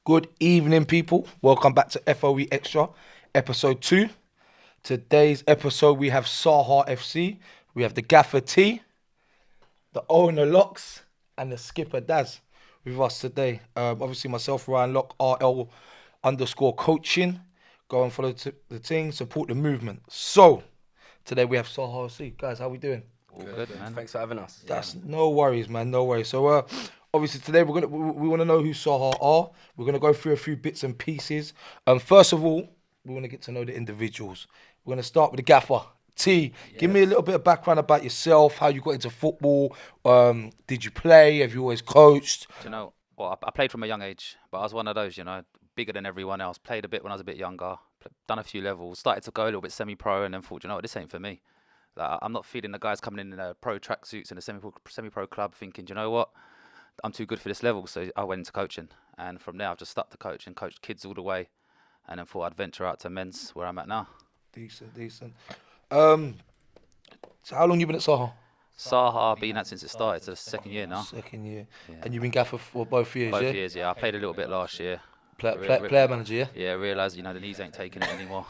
Good evening, people. Welcome back to FOE Extra, episode 2. Today's episode, we have SAHA FC, we have the Gaffer T, the owner LOCKZ, and the skipper Daz with us today. Obviously, myself, Ryan Lock, RL underscore coaching. Go and follow the team, support the movement. So, today we have SAHA FC. Guys, how we doing? All good, man. Thanks for having us. That's no worries, man. No worries. So, obviously today we want to know who Saha are. We're gonna go through a few bits and pieces. First of all, we want to get to know the individuals. We're gonna start with the gaffer. T, give me a little bit of background about yourself. How you got into football? Did you play? Have you always coached? Do you know, well, I played from a young age, but I was one of those, bigger than everyone else. Played a bit when I was a bit younger, done a few levels, started to go a little bit semi-pro, and then thought, this ain't for me. Like, I'm not feeling the guys coming in a pro tracksuits in a semi-pro club thinking, do you know what? I'm too good for this level, so I went into coaching. And from there, I've just stuck to coaching, coached kids all the way, and then thought I'd venture out to men's, where I'm at now. Decent. So how long you been at Saha? SAHA, been at since it started, it's the second year now. Second year. Yeah. And you've been gaffer for both years, Both yeah? years, yeah. I played a little bit last year. Player manager, yeah? Yeah, realised, the knees ain't taking it anymore.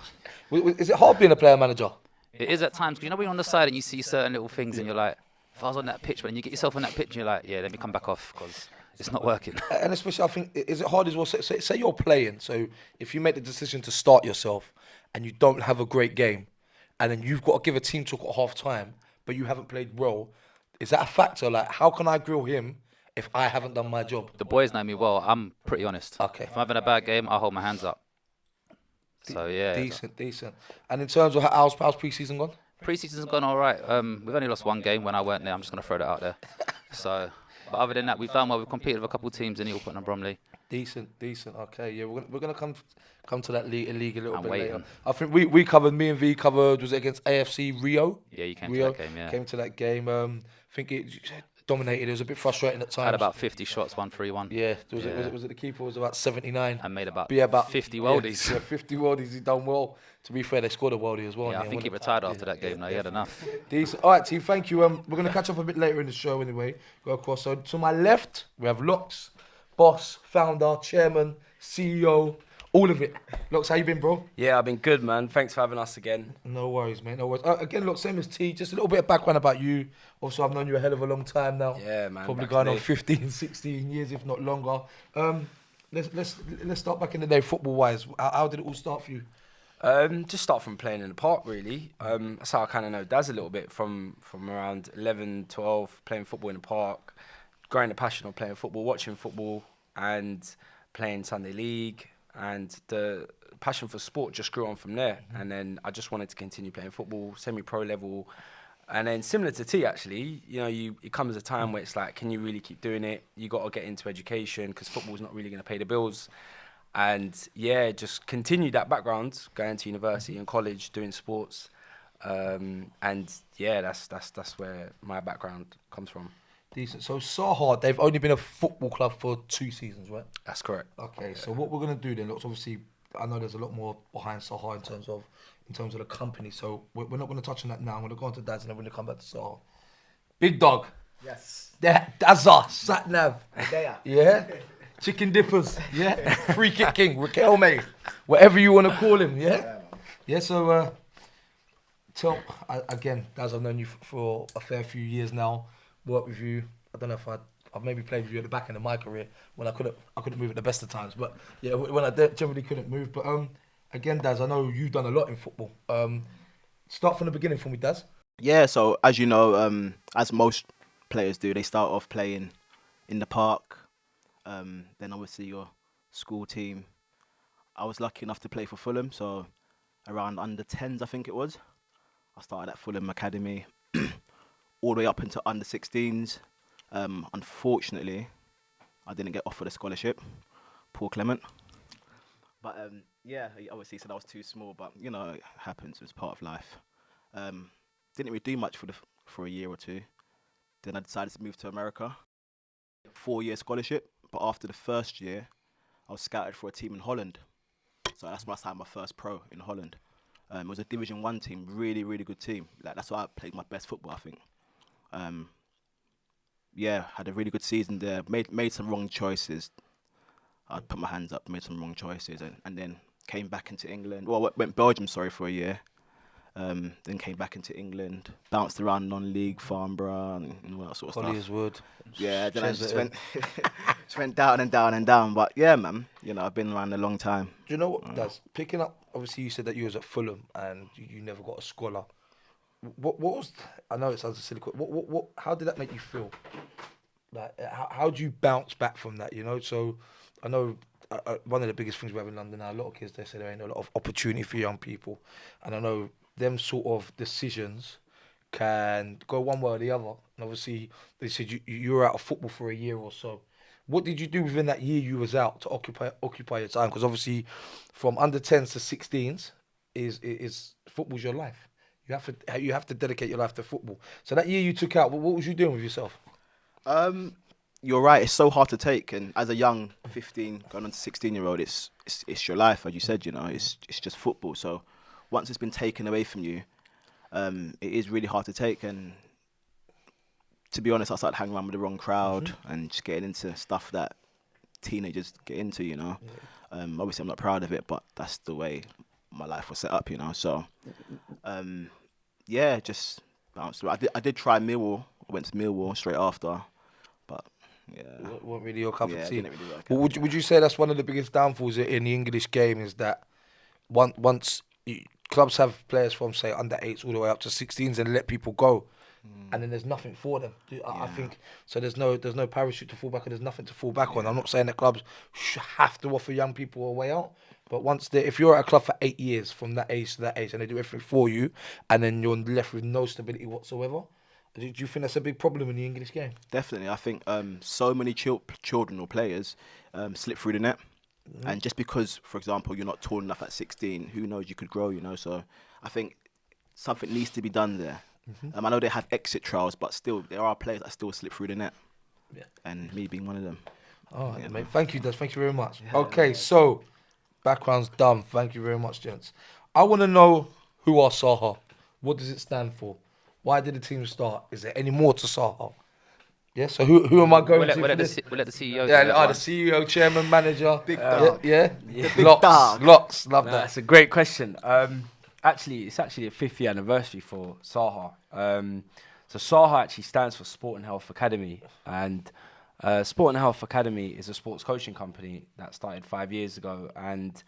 Is it hard being a player manager? It is at times, 'cause when you're on the side and you see certain little things and you're like, if I was on that pitch, when you get yourself on that pitch, you're like, yeah, let me come back off because it's not working. And especially, I think, is it hard as well? Say you're playing, so if you make the decision to start yourself and you don't have a great game, and then you've got to give a team talk at half time, but you haven't played well, is that a factor? Like, how can I grill him if I haven't done my job? The boys know me well. I'm pretty honest. Okay. If I'm having a bad game, I hold my hands up. So, yeah. Decent. And in terms of how's pre-season gone? Pre-season's gone all right. We've only lost one game when I weren't there. I'm just going to throw that out there. So, but other than that, we've done well. We've competed with a couple of teams in Ilford and Bromley. Decent. Okay, yeah, we're gonna come to that league a little I'm bit waiting. later. I think we covered. Me and V covered. Was it against AFC Rio? Yeah, you came Rio to that game, yeah. Came to that game. I think it dominated. It was a bit frustrating at times. Had about 50 shots, won 3-1. Yeah, was it the keeper was about 79 And made about, about 50 worldies. Yeah, 50 worldies. He done well. To be fair, they scored a worldie as well. Yeah, I think he retired after that game now. He had enough. Decent. All right, team. Thank you. We're gonna catch up a bit later in the show anyway. Go across. So to my left, we have LOCKZ, boss, founder, chairman, CEO, all of it. LOCKZ, how you been, bro? Yeah, I've been good, man. Thanks for having us again. No worries, mate. No worries. Again, look, same as T. Just a little bit of background about you. Also, I've known you a hell of a long time now. Yeah, man. Probably back going in on the day. 15, 16 years, if not longer. Let's start back in the day, football-wise. How did it all start for you? Just start from playing in the park, really. That's how I kind of know Daz a little bit from around 11, 12, playing football in the park, growing the passion of playing football, watching football, and playing Sunday League. And the passion for sport just grew on from there. And then I just wanted to continue playing football, semi-pro level. And then similar to T, actually, it comes a time where it's like, can you really keep doing it? You got to get into education because football's not really going to pay the bills. And yeah, just continue that background, going to university and college, doing sports. And yeah, that's where my background comes from. Decent. So Saha, they've only been a football club for 2 seasons, right? That's correct. Okay. So what we're gonna do then? Looks obviously, I know there's a lot more behind Saha in terms of the company. So we're not gonna touch on that now. I'm gonna go on to Daz and then we're gonna come back to Saha. Big dog. Yes. Dazza, Sat Nav. There. Yeah. Chicken dippers. Yeah. Free kick king. Raquel mate. Whatever you wanna call him. Yeah. Yeah. So again, Daz, I've known you for a fair few years now. Worked with you. I don't know if I've maybe played with you at the back end of my career when I couldn't move at the best of times. But yeah, when I generally couldn't move. But again, Daz, I know you've done a lot in football. Start from the beginning for me, Daz. Yeah, so as you know, as most players do, they start off playing in the park. Then obviously your school team. I was lucky enough to play for Fulham, so around under 10s, I think it was. I started at Fulham Academy. All the way up into under 16s. Unfortunately, I didn't get offered a scholarship. Poor Clement. But yeah, he obviously said I was too small, but it happens. It's part of life. Didn't really do much for a year or two. Then I decided to move to America. 4-year scholarship, but after the first year, I was scouted for a team in Holland. So that's when I signed my first pro in Holland. It was a Division 1 team, really, really good team. Like that's why I played my best football, I think. Yeah, had a really good season there. Made some wrong choices. I put my hands up, made some wrong choices, and then came back into England. Well, went Belgium, sorry, for a year. Then came back into England, bounced around non-league, Farnborough, and all that sort of stuff. Collierwood. Yeah, then I just went, just went down and down and down. But yeah, man, you know, I've been around a long time. Do you know what, Daz? Picking up, obviously you said that you was at Fulham and you never got a scholar. What was, I know it sounds a silly question, how did that make you feel? Like, how do you bounce back from that, you know? So, I know one of the biggest things we have in London now, a lot of kids, they say there ain't a lot of opportunity for young people. And I know them sort of decisions can go one way or the other. And obviously, they said you were out of football for a year or so. What did you do within that year you was out to occupy your time? Because obviously, from under 10s to 16s, is football's your life. You have to dedicate your life to football. So that year you took out, what was you doing with yourself? You're right. It's so hard to take, and as a young 15 going on to 16-year-old, it's your life, as you said. You know, it's just football. So once it's been taken away from you, it is really hard to take. And to be honest, I started hanging around with the wrong crowd and just getting into stuff that teenagers get into. You know, obviously I'm not proud of it, but that's the way my life was set up. You know, so yeah, just bounced around. I did try Millwall. I went to Millwall straight after, but yeah, Wasn't really your cup of tea. Didn't really work Well, out. would you say that's one of the biggest downfalls in the English game is that once clubs have players from say under 8s all the way up to 16s and let people go, and then there's nothing for them. I think so. There's no parachute to fall back, and there's nothing to fall back on. I'm not saying that clubs have to offer young people a way out, but if you're at a club for 8 years from that age to that age, and they do everything for you, and then you're left with no stability whatsoever. Do you think that's a big problem in the English game? Definitely. I think so many children or players slip through the net. And just because, for example, you're not tall enough at 16, who knows, you could grow, you know. So I think something needs to be done there. I know they have exit trials, but still, there are players that still slip through the net. Yeah. And me being one of them. All right, mate. Thank you, Des. Thank you very much. Okay, so background's done. Thank you very much, gents. I want to know who are SAHA. What does it stand for? Why did the team start? Is there any more to SAHA? Yeah, so who am I going to? We'll let the CEO. Yeah, do that one. the CEO, chairman, manager. Big dog. Yeah. Big Locks, dog. Locks, love that. That's a great question. Actually, it's actually a 5th year anniversary for SAHA. So SAHA actually stands for Sport and Health Academy, and Sport and Health Academy is a sports coaching company that started 5 years ago, and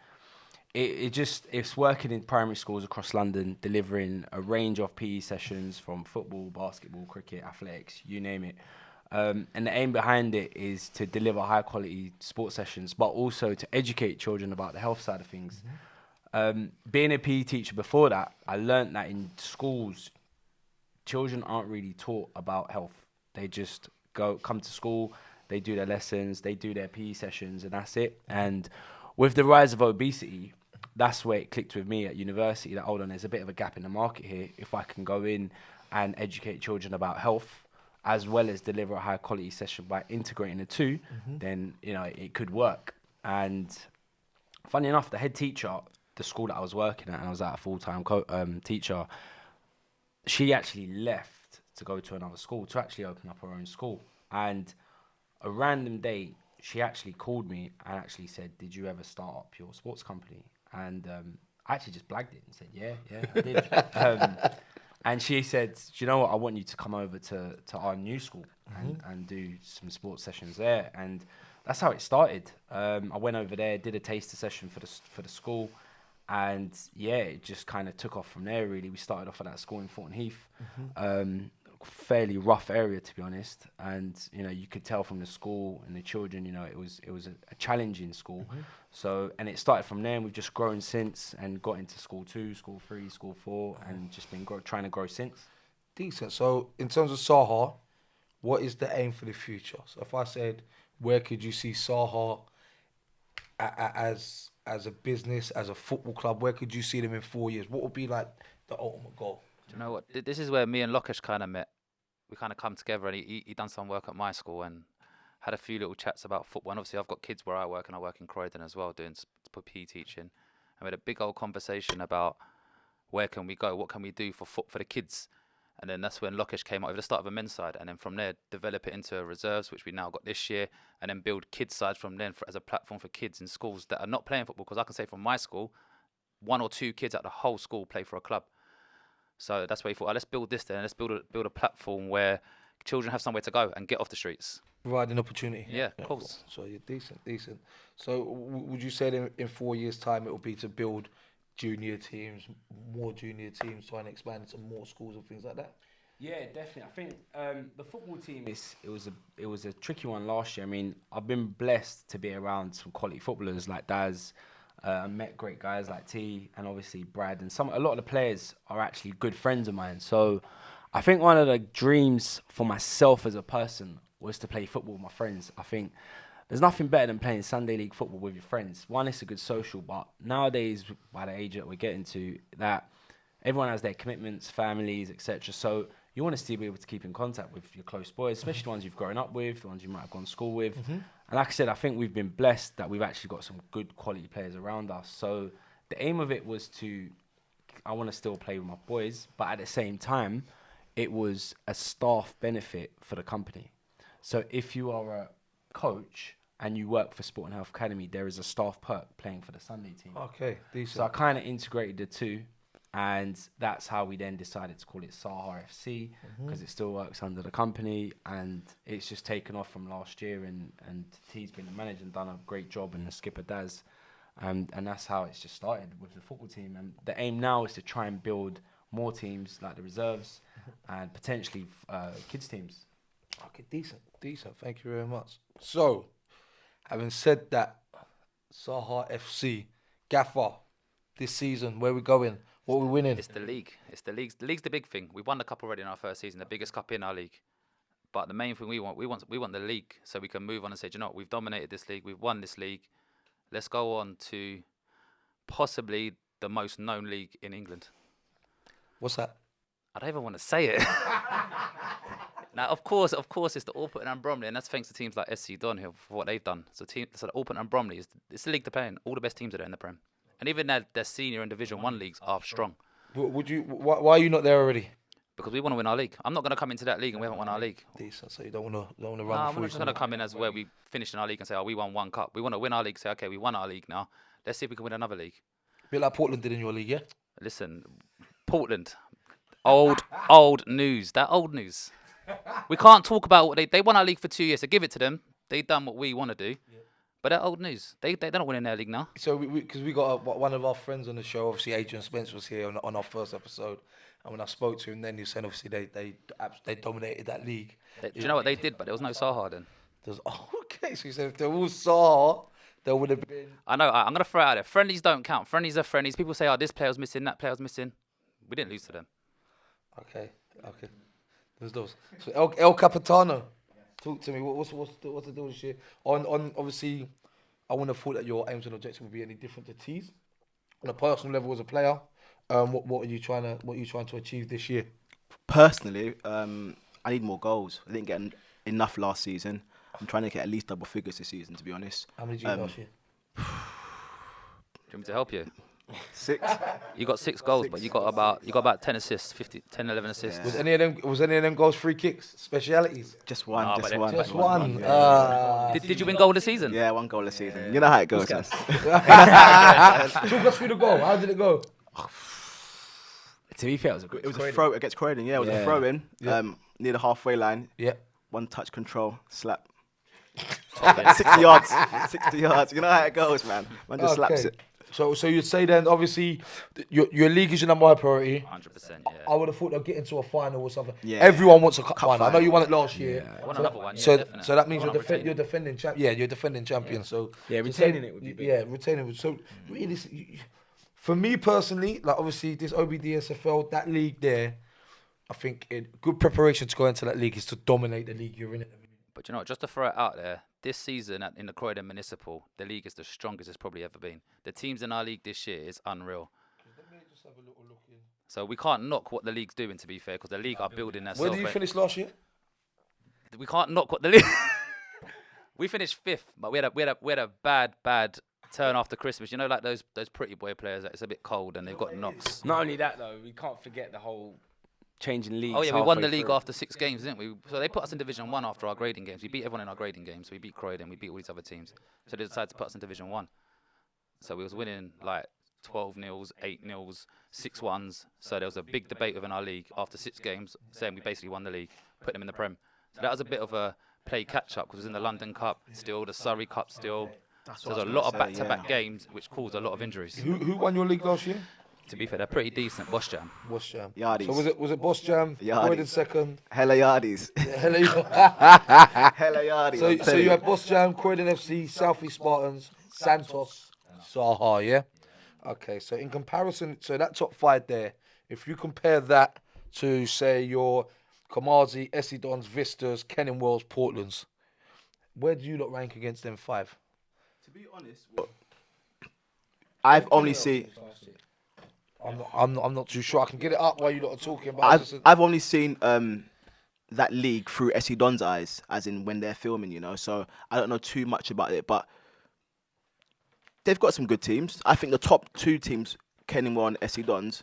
it's working in primary schools across London, delivering a range of PE sessions from football, basketball, cricket, athletics, you name it. And the aim behind it is to deliver high quality sports sessions, but also to educate children about the health side of things. Being a PE teacher before that, I learned that in schools, children aren't really taught about health. They just come to school, they do their lessons, they do their PE sessions, and that's it. And with the rise of obesity, that's where it clicked with me at university, that hold on, there's a bit of a gap in the market here. If I can go in and educate children about health, as well as deliver a high quality session by integrating the two, then, you know, it could work. And funny enough, the head teacher, the school that I was working at, and I was at a full-time teacher, she actually left to go to another school, to actually open up her own school. And a random day, she actually called me and actually said, "Did you ever start up your sports company?" And I actually just blagged it and said, yeah, I did. And she said, "Do you know what? I want you to come over to our new school and do some sports sessions there." And that's how it started. I went over there, did a taster session for the school, and yeah, it just kind of took off from there. Really, we started off at that school in Thornton Heath, fairly rough area, to be honest. And you know, you could tell from the school and the children, you know, it was a challenging school. So, and it started from there, and we've just grown since, and got into school 2, school 3, school 4, and just been trying to grow since. Decent. So, in terms of SAHA, what is the aim for the future? So, if I said, where could you see SAHA as a business, as a football club? Where could you see them in 4 years? What would be like the ultimate goal? Do you know what? This is where me and LOCKZ kind of met. We kind of come together, and he done some work at my school and had a few little chats about football. And obviously, I've got kids where I work, and I work in Croydon as well, doing PE teaching. And we had a big old conversation about where can we go, what can we do for the kids. And then that's when LOCKZ came out with the start of a men's side. And then from there, develop it into reserves, which we now got this year. And then build kids' sides from then as a platform for kids in schools that are not playing football. Because I can say from my school, 1 or 2 kids out the whole school play for a club. So that's why we thought, let's build this then. Let's build a platform where children have somewhere to go and get off the streets. Provide an opportunity. Yeah, of course. So you're decent. So would you say that in 4 years' time it will be to build junior teams, more junior teams, trying to expand into more schools and things like that? Yeah, definitely. I think the football team it was a tricky one last year. I mean, I've been blessed to be around some quality footballers like Daz. I met great guys like T and obviously Brad, and a lot of the players are actually good friends of mine. So I think one of the dreams for myself as a person was to play football with my friends. I think there's nothing better than playing Sunday league football with your friends. One, it's a good social, but nowadays, by the age that we're getting to, that everyone has their commitments, families, etc. So you want to still be able to keep in contact with your close boys, especially the ones you've grown up with, the ones you might have gone to school with. And like I said, I think we've been blessed that we've actually got some good quality players around us. So the aim of it was I want to still play with my boys, but at the same time, it was a staff benefit for the company. So if you are a coach and you work for Sport and Health Academy, there is a staff perk playing for the Sunday team. Okay, decent. So I kind of integrated the two, and that's how we then decided to call it SAHA FC, because it still works under the company, and it's just taken off from last year, and T's been the manager and done a great job, and the skipper Daz, and that's how it's just started with the football team. And the aim now is to try and build more teams like the reserves and potentially kids teams. Okay, decent. Thank you very much. So, having said that, SAHA FC, Gaffer, this season, where we going? What we winning? It's the league. The league's the big thing. We won the cup already in our first season, the biggest cup in our league. But the main thing we want the league, so we can move on and say, do you know what, we've dominated this league, we've won this league. Let's go on to possibly the most known league in England. What's that? I don't even want to say it. Now, of course, it's the Alport and Bromley, and that's thanks to teams like SC Donhill for what they've done. So the Alport and Bromley it's the league to play in. All the best teams are there in the Prem, and even their senior and Division 1 leagues are strong. Why are you not there already? Because we want to win our league. I'm not going to come into that league and we haven't won our league. Decent. So you don't want to run. I'm not just going to come in as where we finished in our league and say, oh, we won 1 cup. We want to win our league. Say, okay, we won our league now. Let's see if we can win another league. A bit like Portland did in your league, yeah. Listen, Portland, old news. That old news. We can't talk about what they won our league for 2 years. So give it to them. They done what we want to do. Yeah. But they're old news. They're not winning their league now. So because we got one of our friends on the show, obviously Adrian Spence was here on our first episode, and when I spoke to him, then he said obviously they dominated that league. Do you know what they did? But there was no SAHA then. Okay, so he said if there was SAHA, there would have been. I know. I'm gonna throw it out there. Friendlies don't count. Friendlies are friendlies. People say, oh, this player's missing, that player's missing. We didn't lose to them. Okay. There's those. So El Capitano, talk to me. What's the deal this year? On obviously, I wouldn't have thought that your aims and objectives would be any different to T's. On a personal level as a player, what are you trying to achieve this year? Personally, I need more goals. I didn't get enough last season. I'm trying to get at least double figures this season, to be honest. How many did you get last year? Do you want me to help you? 6. You got 6 goals, but you got about 10 assists, 10, 11 assists. Yeah. Was any of them goals free kicks, specialities? Just one. No, just one. Just one. Did you win goal of the season? Yeah, 1 goal a season. You know how it goes. Talk us through the goal. How did it go? To be fair, It was a throw against Croydon. Yeah, it was a throw in near the halfway line. Yeah. 1 touch control, slap. 60 yards. 60 yards. You know how it goes, man. Man just slaps it. So you'd say then, obviously, your league is your number 1 priority. 100%, yeah. I would have thought they'll get into a final or something. Yeah. Everyone wants a cup final. I know you won it last year. I want another one. So definitely. that means I wanna retain you're defending champion. Yeah, you're defending champion. Yeah. So Retaining it would be big. Yeah, retaining it. So really, for me personally, like obviously this OBDSFL, that league there, I think good preparation to go into that league is to dominate the league you're in at the minute. But you know what, just to throw it out there, this season in the Croydon Municipal, the league is the strongest it's probably ever been. The teams in our league this year is unreal. Let me just have a little look in. So we can't knock what the league's doing, to be fair, because the league are building that. Where did you finish last year? We can't knock what the league. We finished 5th, but we had a bad turn after Christmas. You know, like those pretty boy players that it's a bit cold and they've got knocks. Not only that though, we can't forget the whole changing leagues. Oh yeah, we won the halfway league through. after 6 games, didn't we? So they put us in Division 1 after our grading games. We beat everyone in our grading games. We beat Croydon, we beat all these other teams. So they decided to put us in Division 1. So we was winning like 12-0s, 8-0s, 6-1s. So there was a big debate within our league after 6 games saying we basically won the league, put them in the Prem. So that was a bit of a play catch-up because it was in the London Cup still, the Surrey Cup still. So there's a lot of back-to-back games which caused a lot of injuries. Who won your league last year? To be fair, they're pretty decent. Bosch Jam. Bosch Jam. Yardies. So was it Bosch Jam? Yardies. Croydon second. Hella yardies. Hella Hella yardies. So you have Bosch Jam, Croydon FC, South East Spartans, Santos, SAHA, yeah? Okay, so in comparison, so that top 5 there, if you compare that to, say, your Kamazi, Essie Dons, Vistas, Kenningwells, Portlands, where do you lot rank against them 5? To be honest, I've only seen. I'm not too sure. I can get it up while you lot are talking about. I've only seen that league through Essie Don's eyes, as in when they're filming, you know. So I don't know too much about it, but they've got some good teams. I think the top 2 teams, Kenningwell and Essie Dons,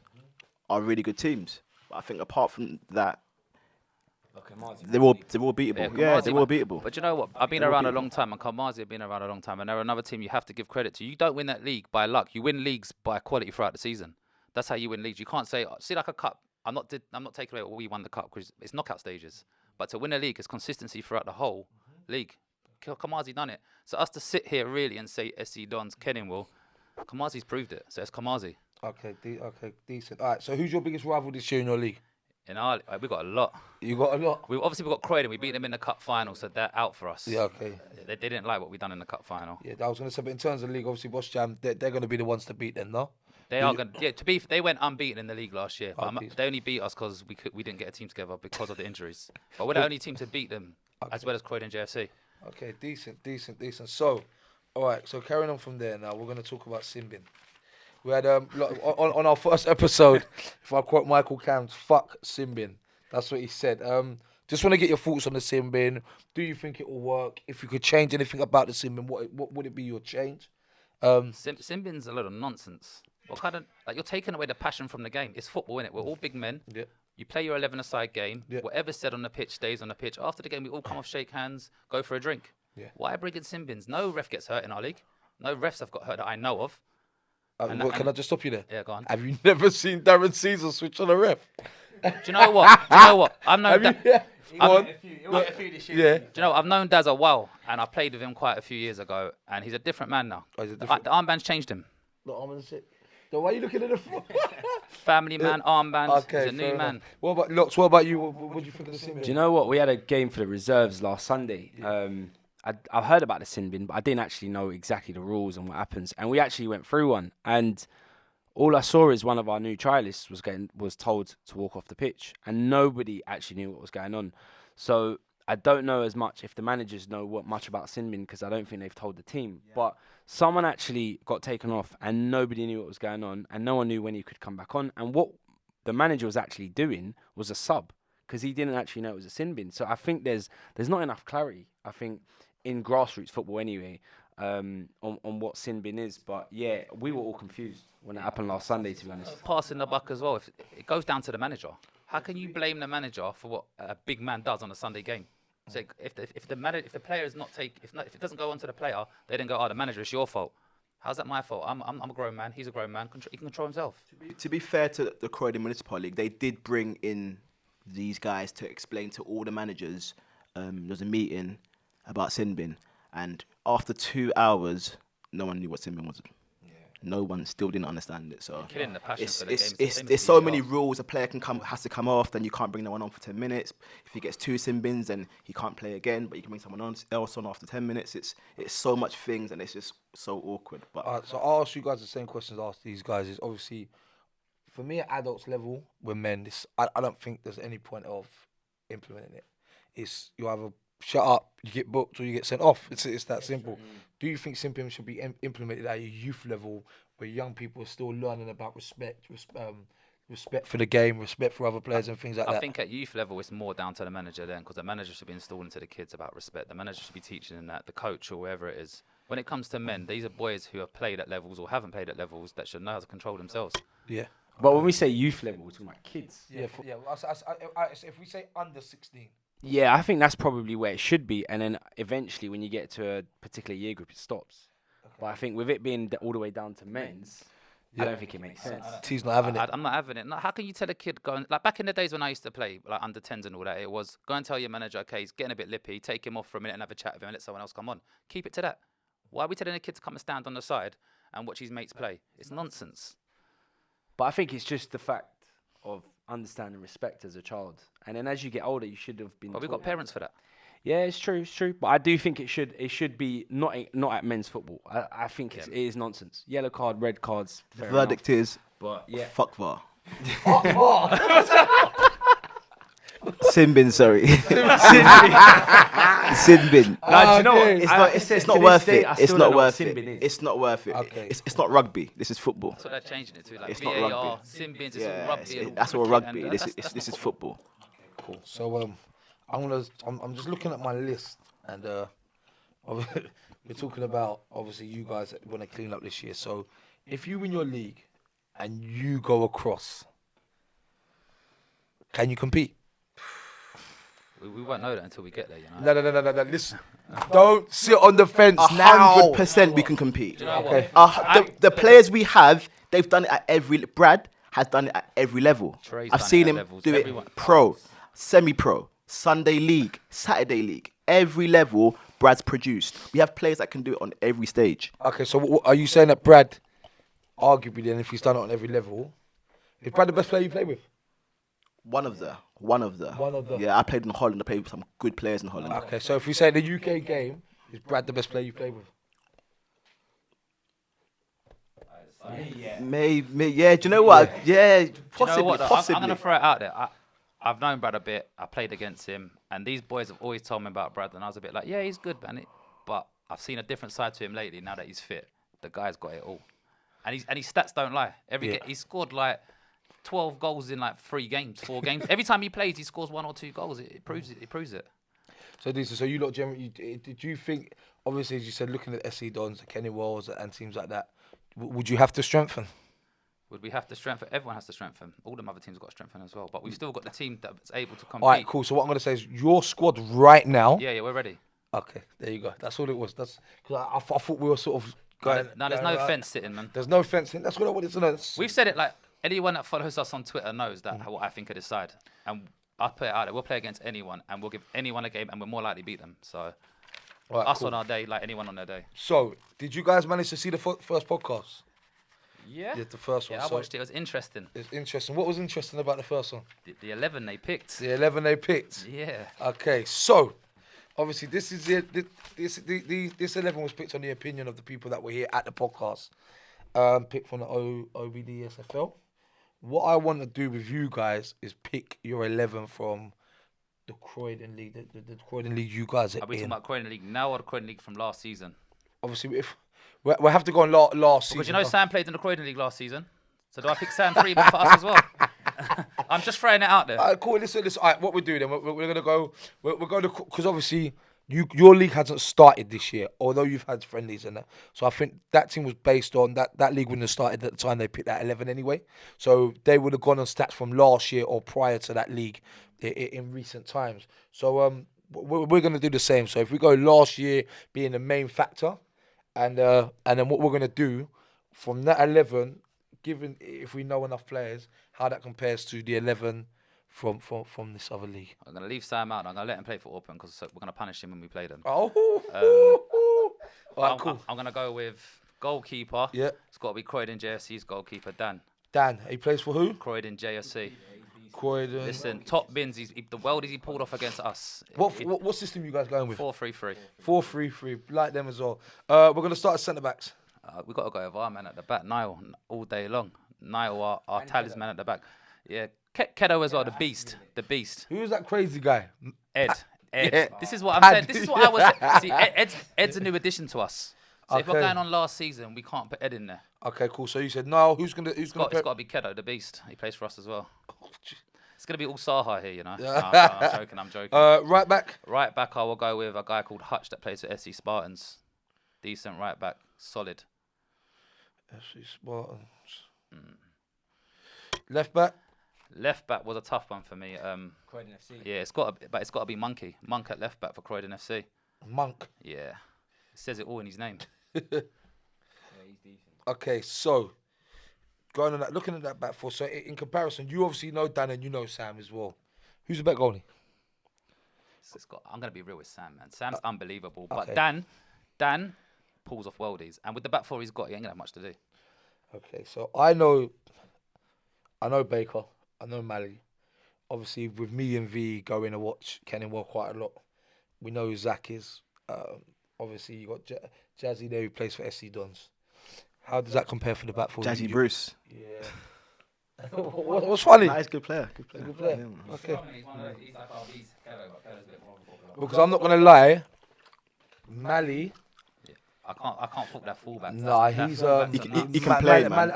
are really good teams. But I think apart from that, they're all beatable. Yeah, they're all beatable. But you know what? I've been around a long time, and Kamazi have been around a long time, and they're another team you have to give credit to. You don't win that league by luck. You win leagues by quality throughout the season. That's how you win leagues. You can't say, see, like a cup. I'm not taking away what we won the cup because it's knockout stages. But to win a league is consistency throughout the whole league. Kamazi done it. So us to sit here really and say SC Dons, Kenningwell, Kamazi's proved it. So it's Kamazi. Okay, decent. All right, so who's your biggest rival this year in your league? In our, we got a lot. You got a lot? We got Croydon. We beat them in the cup final, so they're out for us. Yeah, okay. They didn't like what we done in the cup final. Yeah, I was going to say, but in terms of the league, obviously, Bosch Jam, they're going to be the ones to beat them, no? They are going to. Yeah, they went unbeaten in the league last year. But Okay. they only beat us because we didn't get a team together because of the injuries. But we're the only team to beat them, as well as Croydon JFC. Okay, decent. So, all right, so carrying on from there now, we're going to talk about Simbin. We had, on our first episode, if I quote Michael Cam's, fuck Simbin. That's what he said. Just want to get your thoughts on the Simbin. Do you think it will work? If you could change anything about the Simbin, what would it be your change? Simbin's a lot of nonsense. What kind of, like, you're taking away the passion from the game. It's football, innit? We're all big men. Yeah. You play your 11-a-side game. Yeah. Whatever's said on the pitch stays on the pitch. After the game, we all come off, shake hands, go for a drink. Yeah. Why bring in Simbins? No ref gets hurt in our league. No refs have got hurt that I know of. Can I just stop you there? Yeah, go on. Have you never seen Darren Caesar switch on a ref? Do you know what? I've known Have you? Yeah. Do you know, I've known Daz a while, and I played with him quite a few years ago, and he's a different man now. Oh, he's a The different- armband's changed him. The armband's it. So why are you looking at the front? Family man, armband, Okay, he's a new fair man. enough. What about Locks? What about you? What do you think of the Simbin? Do you know what? We had a game for the reserves last Sunday. I've heard about the sin bin, but I didn't actually know exactly the rules and what happens. And we actually went through one. And all I saw is one of our new trialists was told to walk off the pitch. And nobody actually knew what was going on. So I don't know as much if the managers know much about sin bin, because I don't think they've told the team. Yeah. But someone actually got taken off and nobody knew what was going on. And no one knew when he could come back on. And what the manager was actually doing was a sub, because he didn't actually know it was a sin bin. So I think there's not enough clarity, I think, in grassroots football anyway, on what sin bin is. But yeah, we were all confused when it happened last Sunday, to be honest. Passing the buck as well. If it goes down to the manager. How can you blame the manager for what a big man does on a Sunday game? So if the player is if it doesn't go on to the player, they then go, oh, the manager, it's your fault. How's that my fault? I'm a grown man. He's a grown man. He can control himself. To be fair to the Croydon Municipal League, they did bring in these guys to explain to all the managers. There was a meeting about sin bin, and after 2 hours, no one knew what sin bin was. Yeah. No one still didn't understand it. So killing the passion for the game. There's so many rules. A player has to come off, then you can't bring no one on for 10 minutes. If he gets 2 sin bins, then he can't play again, but you can bring someone else on after 10 minutes. It's so much things, and it's just so awkward. But so I'll ask you guys the same questions I asked these guys. Is obviously, for me at adults level, we're men. I don't think there's any point of implementing it. It's you either shut up, you get booked, or you get sent off. It's that simple. Do you think simping should be implemented at a youth level, where young people are still learning about respect for the game, respect for other players, and things like that? I think at youth level, it's more down to the manager then, because the manager should be installing to the kids about respect. The manager should be teaching them that, the coach or whoever it is. When it comes to men, these are boys who have played at levels or haven't played at levels that should know how to control themselves. Yeah. But when we say youth level, we're talking about kids. Yeah, if we say under 16. Yeah, I think that's probably where it should be, and then eventually, when you get to a particular year group, it stops. But I think with it being all the way down to men's, I don't think it makes sense. T's not having it. I'm not having it. No, how can you tell a kid going like back in the days when I used to play like under 10s and all that? It was go and tell your manager, okay, he's getting a bit lippy. Take him off for a minute and have a chat with him and let someone else come on. Keep it to that. Why are we telling a kid to come and stand on the side and watch his mates play? It's nonsense. But I think it's just the fact of understanding respect as a child, and then as you get older, you should have been. But we've got taught. parents for that. Yeah, it's true. But I do think it should be not at men's football. I think it is nonsense. Yellow card, red cards. The verdict is, But yeah, fuck VAR. Sin bin, sorry. Sin bin. do you know what? It's not worth it. It's not worth it. It's not worth it. Okay. It's not rugby. This is football. That's what they're changing it to. Like It's not VAR, rugby. sin bins, it's Yeah, all rugby. that's all cricket, rugby. and This that's is not football. Cool. So I'm just looking at my list, and we're talking about obviously you guys want to clean up this year. So if you win your league and you go across, can you compete? We won't know that until we get there, you know. No. Listen, don't sit on the fence now. 100% we can compete. You know Okay. what? The players we have, they've done it at every. Brad has done it at every level. Trey's I've done seen it at him levels. do Everyone- it pro, semi-pro, Sunday league, Saturday league. Every level, Brad's produced. We have players that can do it on every stage. Okay, so are you saying that Brad, arguably, then if he's done it on every level, is Brad the best player you play with? One of the. One of the. Yeah, I played in Holland. I played with some good players in Holland. Okay, so if we say the UK game, is Brad the best player you play with? Maybe, yeah. Do you know what? Yeah, Do you possibly, know what? though? possibly. I'm going to throw it out there. I've known Brad a bit. I played against him, and these boys have always told me about Brad, and I was a bit like, yeah, he's good, man. But I've seen a different side to him lately. Now that he's fit, the guy's got it all, and his stats don't lie. He scored like 12 goals in like 4 games. Every time he plays, he scores 1 or 2 goals. It proves it. So Disa, so you lot generally, did you think, obviously as you said, looking at SC Dons, the Kenny Wells and teams like that, would you have to strengthen? Would we have to strengthen? Everyone has to strengthen. All them other teams have got to strengthen as well. But we've still got the team that's able to compete. All right, cool. So what I'm going to say is your squad right now. Yeah, we're ready. Okay, there you go. That's all it was. That's because I thought we were sort of going. No, there's going no right. fence sitting, man. There's no fencing. That's what I wanted to know. We've said it like anyone that follows us on Twitter knows that what I think of this side. And I'll put it out there. We'll play against anyone and we'll give anyone a game and we're more likely to beat them. So Right, us cool. on our day, like anyone on their day. So, did you guys manage to see the first podcast? Yeah. Yeah, the first one. Yeah, I So watched it. It was interesting. it's interesting. What was interesting about the first one? The 11 they picked. The 11 they picked. Yeah. Okay, so obviously this is this 11 was picked on the opinion of the people that were here at the podcast. Picked from the OBD SFL. What I want to do with you guys is pick your 11 from the Croydon League, the Croydon League you guys are Are we talking in. about Croydon League now or the Croydon League from last season? Obviously, if we have to go on last season. Because you know Sam played in the Croydon League last season. So do I pick Sam Freeman for us as well? I'm just throwing it out there. All right, cool. Listen. All right, what we're doing then, we're gonna go. We're going to, because obviously your league hasn't started this year, although you've had friendlies and that. So I think that team was based on that league wouldn't have started at the time they picked that 11 anyway. So they would have gone on stats from last year or prior to that league in recent times. So we're gonna do the same. So if we go last year being the main factor, and then what we're gonna do from that 11. Given if we know enough players, how that compares to the 11 from this other league. I'm going to leave Sam out. I'm going to let him play for Open because we're going to punish him when we play them. Oh, all right, cool. I'm going to go with goalkeeper. Yeah, It's got to be Croydon JFC's goalkeeper, Dan. Dan. He plays for who? Croydon JFC. Croydon. Listen, top bins. The world he pulled off against us. What system you guys going with? 4-3-3. 4-3-3. Like them as well. We're gonna start as centre backs. We've got to go with our man at the back, Niall, all day long. Niall, our talisman at the back. Yeah, Kedo as well, the beast. Who's that crazy guy? Ed. Yeah. This is what I'm saying. This is what I was saying. See, Ed's a new addition to us. So if we're Okay. going on last season, we can't put Ed in there. Okay, cool. So you said no. Who's gonna? It's got to be Kedo, the beast. He plays for us as well. It's going to be all SAHA here, you know. Yeah. No, I'm joking. Right back. Right back, I will go with a guy called Hutch that plays for SC Spartans. Decent right back, solid. FC Spartans. Left back. Left back was a tough one for me. Croydon FC. Yeah, it's got to be Monkey. Monk at left back for Croydon FC. Monk. Yeah, it says it all in his name. Yeah, he's decent. Okay, so going on that, looking at that back four. So in comparison, you obviously know Dan and you know Sam as well. Who's the better goalie? I'm gonna be real with Sam, man. Sam's unbelievable, but okay. Dan pulls off worldies, and with the back four he's got, he ain't gonna have much to do. Okay, so I know Baker, I know Mally. Obviously, with me and V going to watch Kenilworth quite a lot, we know who Zach is. Obviously, you got Jazzy there who plays for SC Dons. How does that compare for the back four? Jazzy Bruce. Yeah. What's funny? Nah, he's a good player. Good player. Good player. Yeah. Okay. He's like Because I'm not gonna lie, Mally. I can't fault that fullback. Nah, he's he can play, man.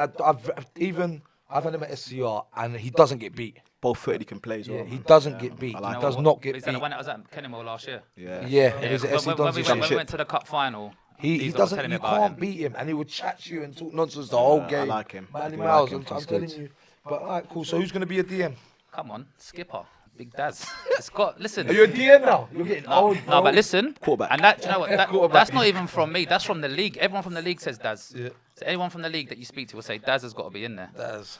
I've had him at SCR and he doesn't get beat. Both footed, he can play as well. Yeah, he man. doesn't get beat. I like He it. does not get Is that the beat. one that was at Kenilworth last year? Yeah. Yeah, it was at SC when Dons. we went to the cup final, He these lot was doesn't. telling me You about can't him. beat him, and he would chat you and talk nonsense the whole game. I like him. Manny I Miles, like him. I'm He's telling good. you. But alright, cool. So who's gonna be a DM? Come on, skipper, big Daz. It's got listen. Are you a DM now? You're getting old. No, bro. but listen. Quarterback. And that, do you know what? Quarterback. That's not even from me. That's from the league. Everyone from the league says Daz. Yeah. So anyone from the league that you speak to will say Daz has got to be in there. That's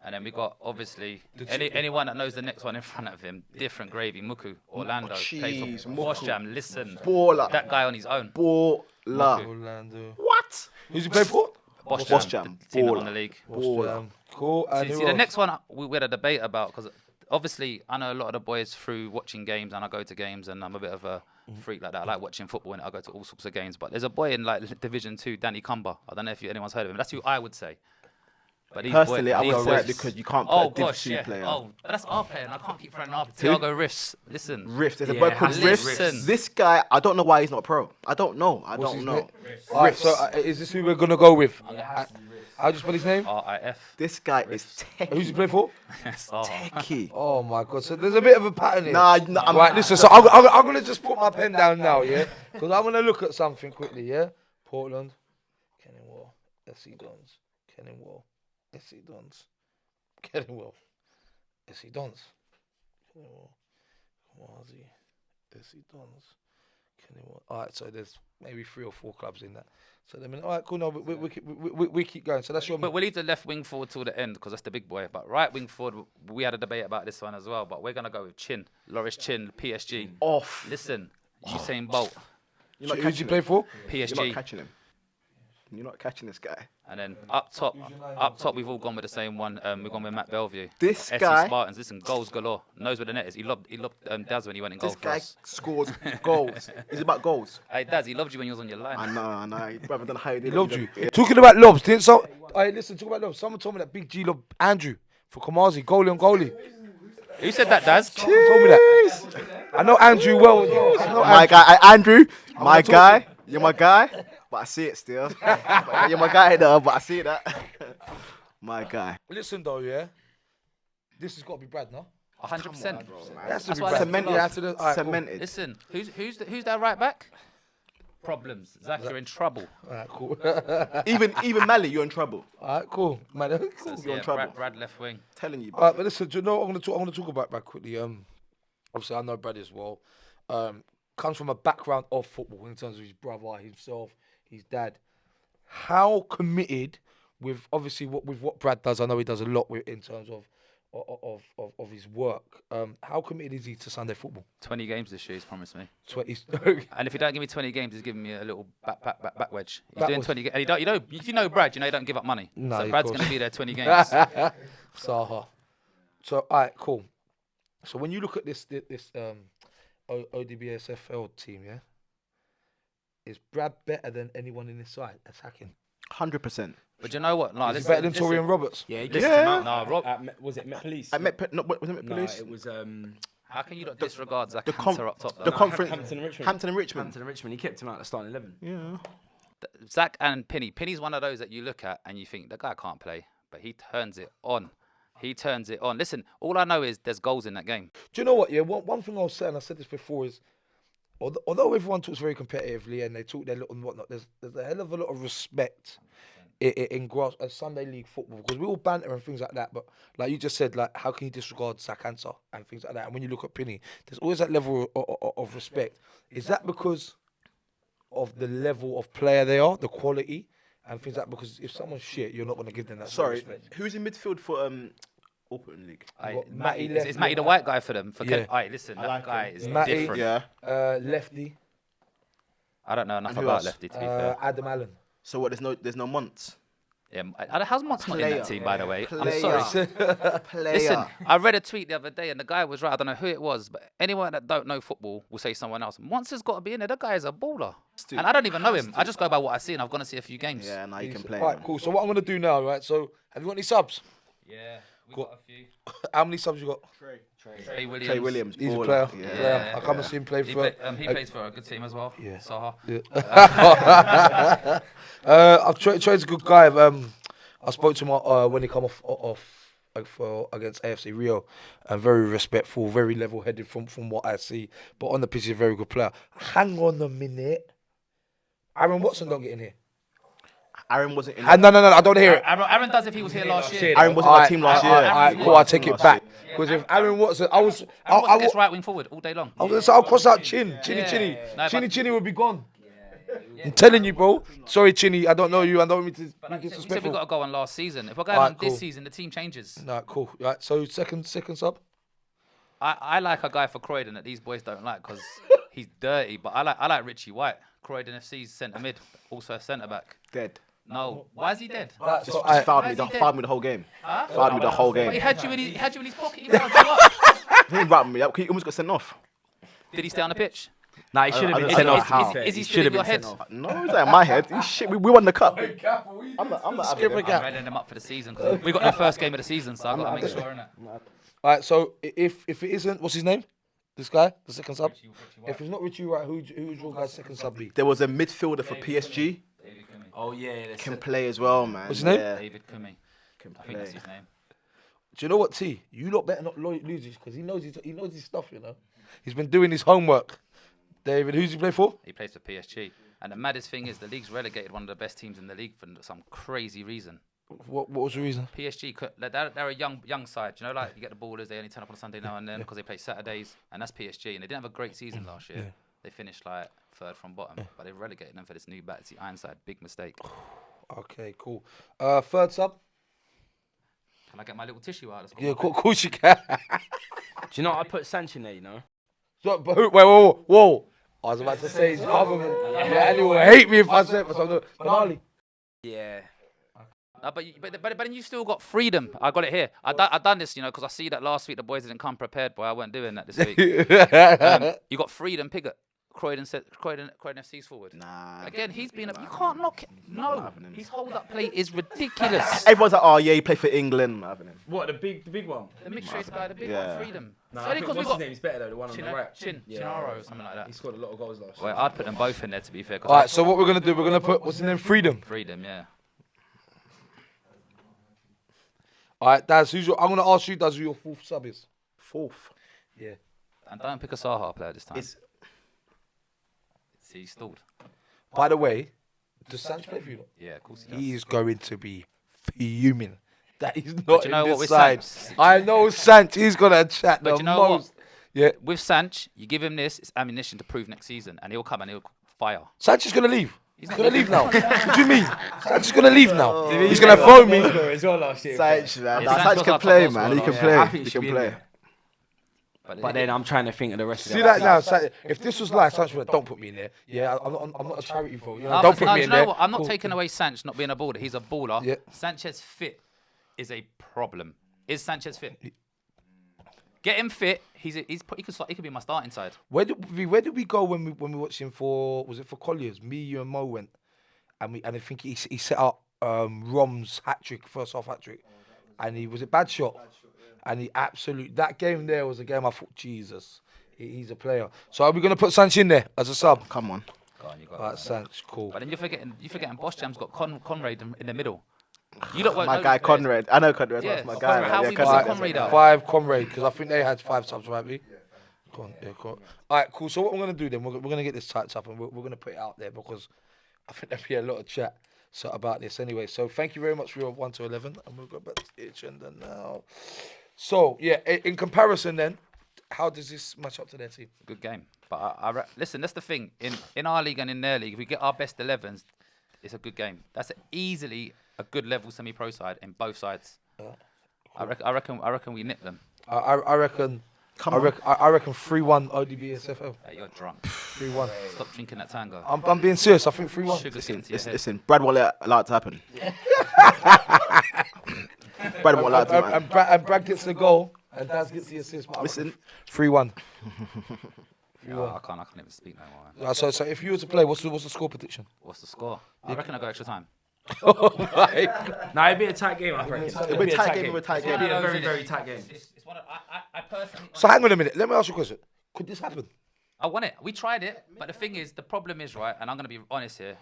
And then we got obviously anyone that knows the next one in front of him, different gravy. Muku, Orlando, plays for Jeez, Bosch Muku. Jam. Listen, Baller. that guy on his own. Baller. Orlando. What? Who's he play for? Bosch Bosch Jam, Jam, the team that baller. won the league. Cool. Cool. And See, who the else? next one we had a debate about because obviously I know a lot of the boys through watching games and I go to games and I'm a bit of a freak like that. I like watching football and I go to all sorts of games. But there's a boy in like Division 2, Danny Cumber. I don't know if anyone's heard of him. That's who I would say. But these Personally, I these would say it boys- because you can't put a Div gosh, 2 yeah. player. Oh, that's our player and I can't keep throwing up. Thiago Riffs. Listen. Rift. There's a Yeah, boy called listen. Rift. This guy, I don't know why he's not pro. I don't know. I What's don't his know. name? Alright, so is this who we're gonna go with? How do you spell his name? RIF. This guy is Who's he play for? techie. Oh my god! So there's a bit of a pattern here. Nah, I'm Right, listen. So I'm gonna just put my pen down now, yeah, because I'm gonna look at something quickly, yeah. Portland, Kenilworth, SC Dons, Kenilworth, SC Dons, Kenilworth, SC Dons, Kenilworth, Kamazi, SC Dons, Kenilworth. All right, so there's maybe 3 or 4 clubs in that. So I mean, all right, cool. No, we keep going. So that's your. But we'll leave the left wing forward till the end because that's the big boy. But right wing forward, we had a debate about this one as well. But we're going to go with Chin. Loris Chin, PSG. Off. Listen, Usain Bolt, You're not Who'd you catching play him. for? You're not PSG. catching him. You're not catching this guy. And then up top, we've all gone with the same one. We've gone with Matt Bellevue. This SC guy- Spartans, listen, goals galore. Knows where the net is. He loved Daz when he went in goal This for guy us. scores goals. It's about goals. Hey, Daz, he loved you when you was on your line. I know. Brother, I don't know how you did He loved it. you. Yeah. Talking about lobs, didn't so? Hey, listen, talk about lobs. Someone told me that Big G loved Andrew for Kamazi, goalie on goalie. Who said that, Daz? Someone told me that. I know Andrew well. I know My Andrew. guy, Andrew, my talking. guy, you're my guy, but I see it still. You're my guy though, but I see that. My guy. Listen though, yeah. This has got to be Brad, no? 100%. That's That's be why Brad. Cemented. Yeah, after the, all right, cool. Cemented. Listen, who's that right back? Problems. Zach, you're in trouble. All right, cool. Even Mally, you're in trouble. All right, cool, man. Cool. You're in Yeah, trouble. Brad left wing. Telling you. All right, but listen, do you know what I'm gonna talk about Brad quickly? Obviously I know Brad as well. Comes from a background of football in terms of his brother, himself, his dad. How committed with obviously what Brad does? I know he does a lot with in terms of his work. How committed is he to Sunday football? 20 games this year, he's promised me. 20. And if he don't give me 20 games, he's giving me a little back wedge. He's Back doing wedge. 20 games. And you know, if you know Brad, you know he don't give up money. No, So of Brad's course. going to be there 20 games. Saha. So all right, cool. So when you look at this ODBSFL team, yeah, is Brad better than anyone in this side attacking? 100%. But you know what? No, Is he better than Torian Roberts? Yeah, he Listen, kicked him out. no, Rob, Was it Met Police? I met. No, was it Met No, Police? it was how can you not disregard Zach the Hunter up top? the though? conference. Hampton and Richmond. Hampton and Richmond. Hampton and Richmond. He kept him out at the starting 11. Yeah. Zach and Penny. Penny's one of those that you look at and you think the guy can't play, but he turns it on. He turns it on. Listen, all I know is there's goals in that game. Do you know what? Yeah, one thing I was saying, I said this before, is although everyone talks very competitively and they talk their little and whatnot, there's a hell of a lot of respect in Sunday league football, because we all banter and things like that, but like you just said, like how can you disregard Sakansa and things like that? And when you look at Penny, there's always that level of respect. Is that because of the level of player they are, the quality, and things like that? Because if someone's shit, you're not going to give them that sort of respect. Who's in midfield for Open League? Matty Is left, Matty the white guy for them? Yeah. Listen, I that like guy him. is Matty, different. Yeah. Lefty, I don't know enough And who about else? Lefty, to be fair. Adam Allen. So what? There's no months. Yeah, how's Mott's not in that team, by the way? I'm Player. sorry. Player. Listen, I read a tweet the other day, and the guy was right. I don't know who it was, but anyone that don't know football will say someone else. Montz has got to be in there. That guy is a baller. And I don't even know him. I just go by what I see, and I've gone to see a few games. Yeah, now you can play. All right, man. cool. So what I'm going to do now, right? So have you got any subs? Yeah, we Cool. got a few. How many subs you got? Trey Williams. Trey Williams. He's a baller. player. Yeah. Player. I come and see him play He, for. he plays for a good team as well. Yeah. Saha. I've Trey's a good guy. I spoke to him when he come off like for against AFC Rio, and very respectful, very level-headed from what I see. But on the pitch, he's a very good player. Hang on a minute. Aaron Watson don't get in here. Aaron wasn't in. No, I don't want to hear it. Aaron does if he was here last year. Aaron wasn't on our team last year. Alright, cool. I take it back. Because if Aaron Watson, Aaron Watson gets right wing forward all day long. I'll cross out Chinny No, but- would be gone. I'm telling you, bro. Sorry, Chinny. I don't know you. I don't want me to But be like you said, we disrespectful. got to go on last season. If we're going Alright, on this cool. season, the team changes. Nah, cool. Right. So second sub. I like a guy for Croydon that these boys don't like because he's dirty. But I like Richie White, Croydon FC's centre mid, also centre back. Dead. No, why is he dead? Right, Just so I- fouled why me is the he dead? fouled me the whole game. Huh? Fouled me the whole But he game. had you in his pocket. He fouled you up. He didn't wrap me up. He almost got sent off. Did he stay on the pitch? Nah, he should have I been don't sent know off. how. Is he He still should in have your been head? sent off. No, it's like in my head. Shit, we won the cup. I'm not having Skipper it. gap. I'm readying them up for the season because we got the first game of the season, so I got to make sure, innit? All right. So if it isn't, what's his name? This guy, the second sub. If it's not Richie Wright, who's your guy's second sub be? There was a midfielder for PSG. Oh yeah, that's Can play as well, man. What's his name? Yeah, David Kumi. can I think that's play. his name. Do you know what, T? You lot better not lose this because he knows his stuff. You know, he's been doing his homework. David, who's he play for? He plays for PSG. And the maddest thing is the league's relegated one of the best teams in the league for some crazy reason. What was the reason? PSG, they're a young side. You know, like you get the ballers, they only turn up on a Sunday now and then because they play Saturdays, and that's PSG. And they didn't have a great season last year. Yeah. They finished like third from bottom, but they relegated them for this new Battersea Ironside. Big mistake. Okay, cool. Third sub. Can I get my little tissue out? Yeah, of course you can. Do you know what I put Sancho in there? You know. So, but wait, whoa. I was about to say his government. Yeah, and he will hate me if I said it for something. Benali. Yeah. But then you still got freedom. I got it here. I done this, you know, because I see that last week the boys didn't come prepared, boy. I weren't doing that this week. You got freedom, Pigott. Croydon FC's forward. Nah. Again, he's been. You can't knock it. No, his hold-up play is ridiculous. Everyone's like, oh yeah, he played for England. I'm not having him. What the big one? The mixed race guy, the big Yeah. one, freedom. No, So I only think 'cause what's his name is better though. The one on the right. Chinaro, or something like He that. scored a lot of goals last year. Well, I'd put them both in there to be fair. 'Cause All right, so what we're gonna do? We're gonna put what's his name? Freedom. freedom, yeah. All right, Daz. I'm gonna ask you, Daz, who your fourth sub is. Fourth. Yeah. And don't pick a Saha player this time. It's See, he stalled. By the way, does Sanch play for you? Yeah, of course he does. He is going to be fuming. That is not you know in what this with side. Sanch? I know Sanch. He's gonna chat But the you know what? most. Yeah, With Sanch, you give him this, it's ammunition to prove next season, and he'll come and he'll fire. Sanch is gonna leave. He's not gonna leaving. leave now. What do you mean? Sanch is gonna leave now. He's gonna phone me. as well last year. Sanch, man. Yeah, Nah, Sanch Sanch was can our play, top man. goal He can scorer. I play. think He he should can be in play. there. But But then I'm trying to think of the rest of See them. that now? Sanch, if this was live, Sanch would don't put me in there. Yeah, I'm not a charity for you. Know, don't put no, me do in you know there. what? I'm not Cool. taking away Sanch not being a baller. He's a baller. Yeah. Sanchez fit is a problem. Is Sanchez fit? Get him fit. He could be my starting side. Where did we go when we watched him for? Was it for Colliers? Me, you, and Mo went, and I think he set up Rom's hat trick, first half hat trick, and he was a bad shot, and he that game there was a game I thought Jesus, he's a player. So are we gonna put Sanch in there as a sub? Come on. Go on, you got All right, Sanch, cool. But then you're forgetting Bosch Jam's got Conrad in the middle. You don't My guy Conrad. I know Conrad. Yeah, That's my Conrad. guy. How man. we Yeah, missing Conrad. Conrad out? 5 Comrade, because I think they had 5 subs, right? Me? Go on, yeah, cool. All right, cool. So what we're gonna do then? We're gonna get this typed up and we're gonna put it out there because I think there'll be a lot of chat. So about this anyway. So thank you very much for your 1 to 11, and we'll go back to the agenda now. So yeah, in comparison, then, how does this match up to their team? Good game. But listen, that's the thing. In our league and in their league, if we get our best 11s, it's a good game. That's easily a good level semi-pro side in both sides. Cool. I reckon we nip them. I reckon. I reckon 3-1 ODB-SFL. Hey, you're drunk. 3-1. Stop drinking that tango. I'm being serious. I think 3-1. Sugar into your head. Listen, Brad won't allow it to happen. Brad won't allow it to happen. And Brad gets the goal, and Daz gets the assist. Listen. 3-1. I can't even speak no more. Man. So if you were to play, what's the score prediction? What's the score? I reckon I go extra time. Nah, it'd be a tight game, I reckon. It'll be a tight game. It'd be a very, very tight game. It's one of, I personally. So hang on a minute. Let me ask you a question. Could this happen? I want it. We tried it, but the thing is, the problem is, right, and I'm going to be honest here,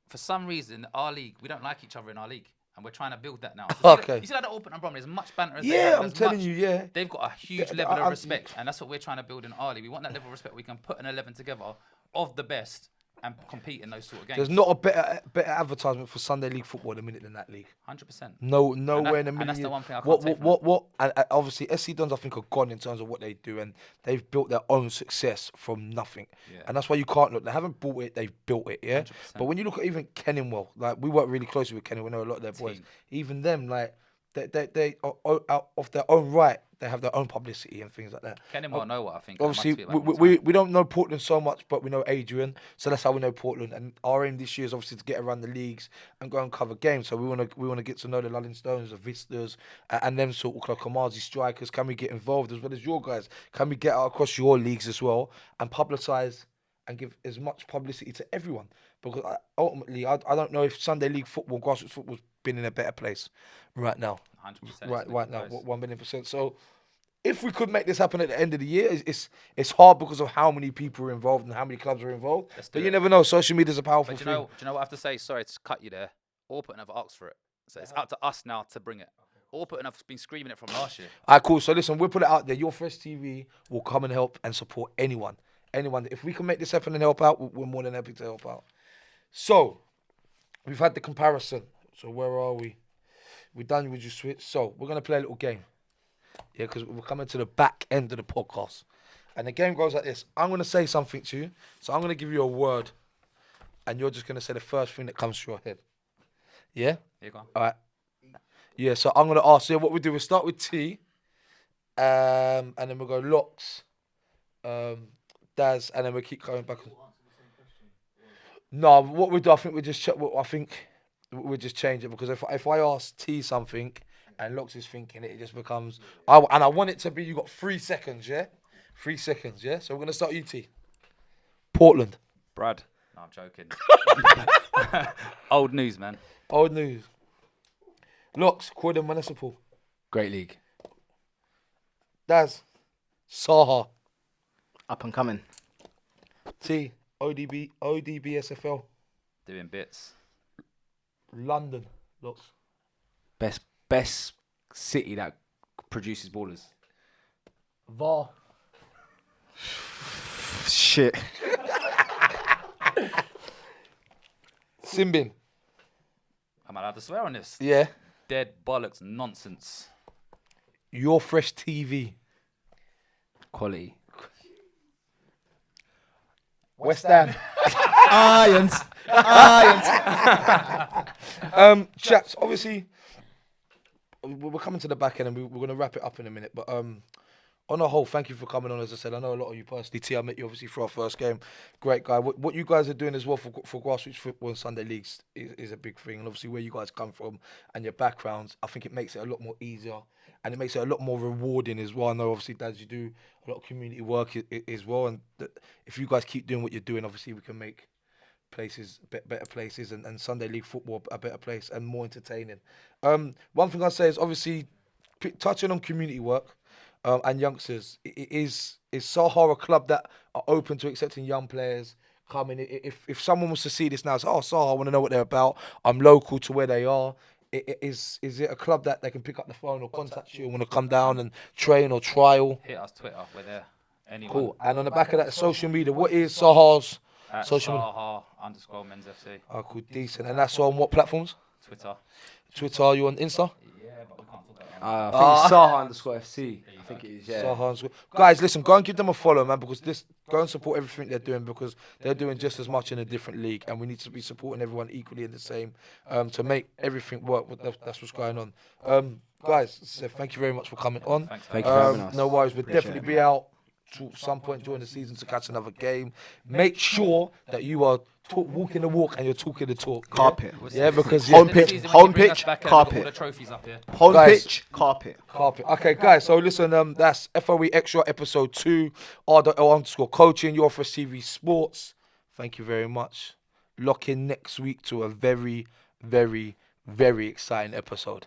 for some reason, our league, we don't like each other in our league, and we're trying to build that now. So Okay. You see like the Open and Bromley, there's much banter as they Yeah, have, I'm there's telling much- you, yeah. They've got a huge level of respect, and that's what we're trying to build in our league. We want that level of respect. We can put an 11 together of the best and compete in those sort of games. There's not a better advertisement for Sunday League football at the minute than that league. 100%. Nowhere in a million. and that's the one thing I can't take from What? And obviously, SC Dons I think are gone in terms of what they do, and they've built their own success from nothing. Yeah. And that's why you can't look. They haven't bought it; they've built it. Yeah. 100%. But when you look at even Kenningwell, like we work really closely with Kenningwell, we know a lot of their boys. Team. Even them, like they are out of their own right. They have their own publicity and things like that. Kenny know what I think. and I must Obviously, be about it all the we time. don't know Portland so much, but we know Adrian, so that's how we know Portland. And our aim this year is obviously to get around the leagues and go and cover games. So we want to get to know the London Stones, the Vistas, and them sort of Kamazi strikers. Can we get involved as well as your guys? Can we get out across your leagues as well and publicise and give as much publicity to everyone? Because ultimately, I don't know if Sunday League football, grassroots football's been in a better place right now. 100%. Right now, 1,000,000%. So if we could make this happen at the end of the year, it's hard because of how many people are involved and how many clubs are involved. Let's do But it. you never know. Social media is a powerful But do thing. you know what I have to say? Sorry to cut you there. Orpington have asked for it. So it's up to us now to bring it. Orpington have been screaming it from last year. All right, cool. So listen, we'll put it out there. Your Fresh TV will come and help and support anyone. If we can make this happen and help out, we're more than happy to help out. So we've had the comparison. So where are we? We're done with your switch. So we're gonna play a little game. Yeah, because we're coming to the back end of the podcast. And the game goes like this. I'm going to say something to you. So I'm going to give you a word. And you're just going to say the first thing that comes to your head. Yeah? Here you go. All right. Yeah, so I'm going to ask you what we do. We'll start with T. And then we'll go LOCKZ. Daz. And then we'll keep going back. No, what we do, I think we just we'll just change it. Because if I ask T something... and LOCKZ is thinking it just becomes... and I want it to be, you got 3 seconds, yeah? 3 seconds, yeah? So we're going to start UT. Portland. Brad. No, I'm joking. Old news, man. Old news. LOCKZ, Croydon Municipal. Great league. Daz. SAHA. Up and coming. T. ODB-SFL. Doing bits. London. LOCKZ. Best city that produces ballers. VAR. Shit. Simbin. Am I allowed to swear on this? Yeah. Dead bollocks nonsense. Your Fresh TV. Quality. West Ham. Irons. Chaps, obviously, we're coming to the back end and we're going to wrap it up in a minute. But on the whole, thank you for coming on. As I said, I know a lot of you personally. T, I met you obviously for our first game. Great guy. What you guys are doing as well for grassroots football and Sunday leagues is a big thing. And obviously, where you guys come from and your backgrounds, I think it makes it a lot more easier and it makes it a lot more rewarding as well. I know obviously, Dad, you do a lot of community work as well. And if you guys keep doing what you're doing, obviously, we can make places better places and Sunday league football a better place and more entertaining. One thing I'd say is obviously touching on community work and youngsters. Is SAHA a club that are open to accepting young players coming? If someone wants to see this now, say, oh, SAHA, I want to know what they're about. I'm local to where they are. Is it a club that they can pick up the phone or contact you and want to come down and train or trial? Hit us Twitter. We're there. Anyone. Cool. And on the back of that, social media, what is SAHA's At Social media. SAHA_men's FC. Oh, cool, decent. And that's on what platforms? Twitter. Twitter, are you on Insta? Yeah, but we can't talk about that. I think it's Saha_FC. I think it is, yeah. Saha. Guys, listen, go and give them a follow, man, because go and support everything they're doing, because they're doing just as much in a different league, and we need to be supporting everyone equally in the same to make everything work. That's what's going on. Guys, so thank you very much for coming on. Thank you for having us. No worries, we'll definitely be out to some point during the season to catch another game. Make sure that you are walking the walk and you're talking the talk. Carpet. Yeah, because Home End of the pitch, season, when home you bring us pitch, back in, carpet. we've got all the trophies up here. Home Guys. pitch, carpet. Carpet. Okay, guys. So listen, that's FOE Extra episode 2. R.L_coaching. UrFreshTVSports. Thank you very much. Lock in next week to a very, very, very exciting episode.